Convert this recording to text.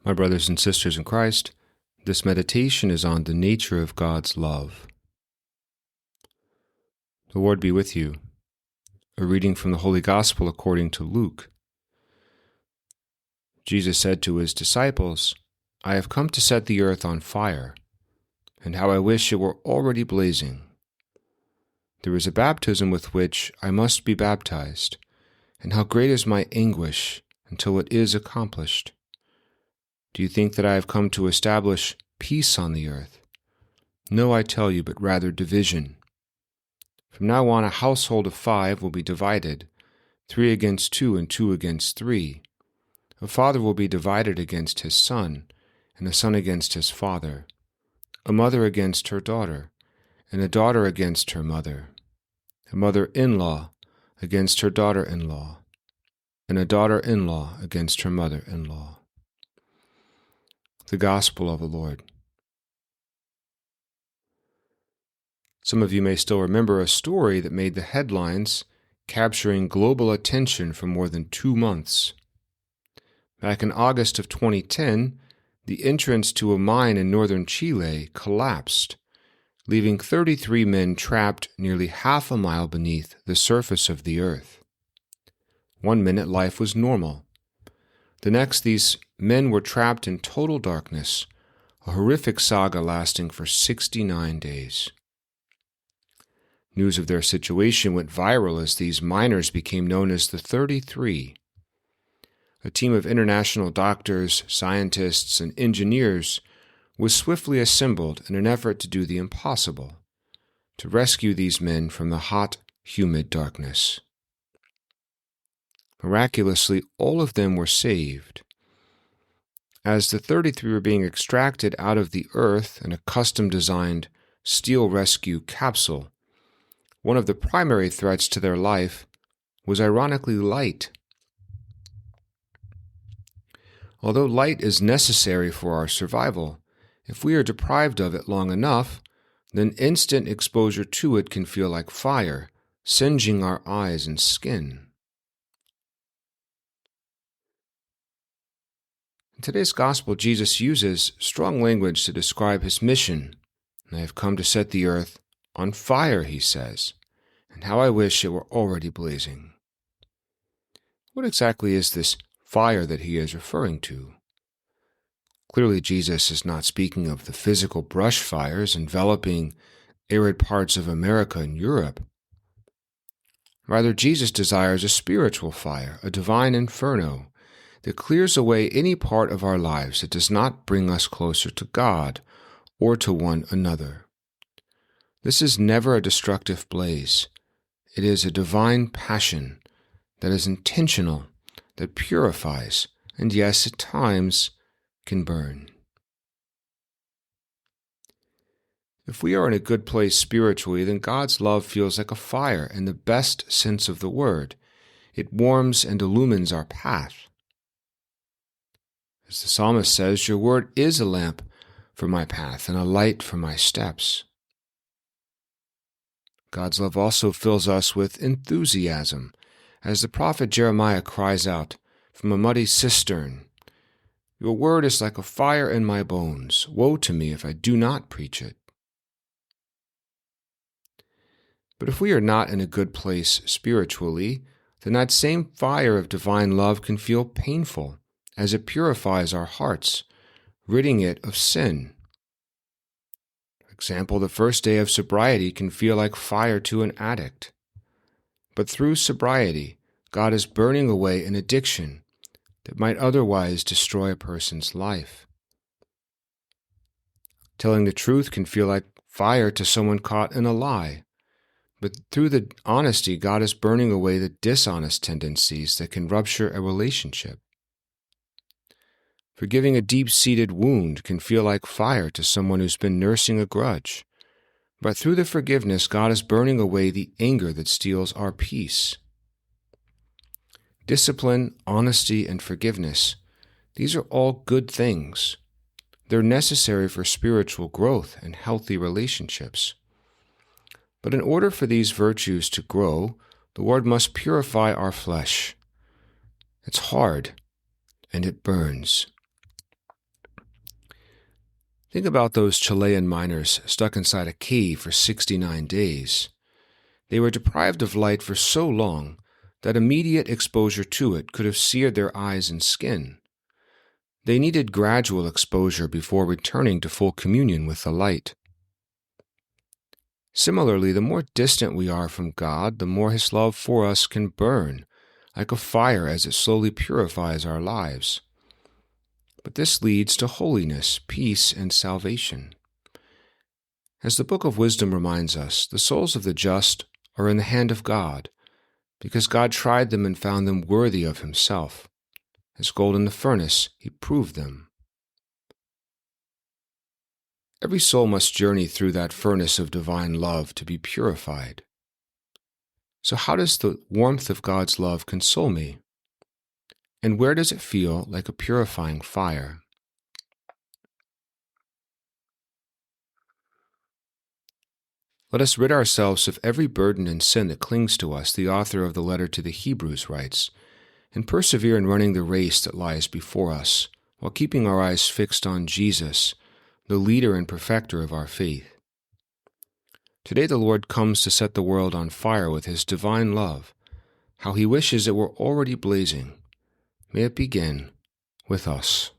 My brothers and sisters in Christ, this meditation is on the nature of God's love. The Lord be with you. A reading from the Holy Gospel according to Luke. Jesus said to his disciples, "I have come to set the earth on fire, and how I wish it were already blazing. There is a baptism with which I must be baptized, and how great is my anguish until it is accomplished. Do you think that I have come to establish peace on the earth? No, I tell you, but rather division. From now on, a household of 5 will be divided, 3 against 2 and 2 against 3. A father will be divided against his son, and a son against his father, a mother against her daughter, and a daughter against her mother, a mother-in-law against her daughter-in-law, and a daughter-in-law against her mother-in-law." The Gospel of the Lord. Some of you may still remember a story that made the headlines, capturing global attention for more than 2 months. Back in August of 2010, the entrance to a mine in northern Chile collapsed, leaving 33 men trapped nearly half a mile beneath the surface of the earth. 1 minute life was normal. The next, these men were trapped in total darkness, a horrific saga lasting for 69 days. News of their situation went viral as these miners became known as the 33. A team of international doctors, scientists, and engineers was swiftly assembled in an effort to do the impossible, to rescue these men from the hot, humid darkness. Miraculously, all of them were saved. As the 33 were being extracted out of the earth in a custom-designed steel rescue capsule, one of the primary threats to their life was ironically light. Although light is necessary for our survival, if we are deprived of it long enough, then instant exposure to it can feel like fire, singeing our eyes and skin. In today's Gospel, Jesus uses strong language to describe his mission. "I have come to set the earth on fire," he says, "and how I wish it were already blazing." What exactly is this fire that he is referring to? Clearly, Jesus is not speaking of the physical brush fires enveloping arid parts of America and Europe. Rather, Jesus desires a spiritual fire, a divine inferno, that clears away any part of our lives that does not bring us closer to God or to one another. This is never a destructive blaze. It is a divine passion that is intentional, that purifies, and yes, at times, can burn. If we are in a good place spiritually, then God's love feels like a fire in the best sense of the word. It warms and illumines our path. As the psalmist says, "Your word is a lamp for my path and a light for my steps." God's love also fills us with enthusiasm, as the prophet Jeremiah cries out from a muddy cistern, "Your word is like a fire in my bones. Woe to me if I do not preach it." But if we are not in a good place spiritually, then that same fire of divine love can feel painful, as it purifies our hearts, ridding it of sin. For example, the first day of sobriety can feel like fire to an addict. But through sobriety, God is burning away an addiction that might otherwise destroy a person's life. Telling the truth can feel like fire to someone caught in a lie. But through the honesty, God is burning away the dishonest tendencies that can rupture a relationship. Forgiving a deep-seated wound can feel like fire to someone who's been nursing a grudge. But through the forgiveness, God is burning away the anger that steals our peace. Discipline, honesty, and forgiveness, these are all good things. They're necessary for spiritual growth and healthy relationships. But in order for these virtues to grow, the Lord must purify our flesh. It's hard, and it burns. Think about those Chilean miners stuck inside a cave for 69 days. They were deprived of light for so long that immediate exposure to it could have seared their eyes and skin. They needed gradual exposure before returning to full communion with the light. Similarly, the more distant we are from God, the more His love for us can burn, like a fire as it slowly purifies our lives. But this leads to holiness, peace, and salvation. As the Book of Wisdom reminds us, the souls of the just are in the hand of God, because God tried them and found them worthy of Himself. As gold in the furnace, He proved them. Every soul must journey through that furnace of divine love to be purified. So how does the warmth of God's love console me? And where does it feel like a purifying fire? Let us rid ourselves of every burden and sin that clings to us, the author of the letter to the Hebrews writes, and persevere in running the race that lies before us, while keeping our eyes fixed on Jesus, the leader and perfecter of our faith. Today the Lord comes to set the world on fire with His divine love. How He wishes it were already blazing. May it begin with us.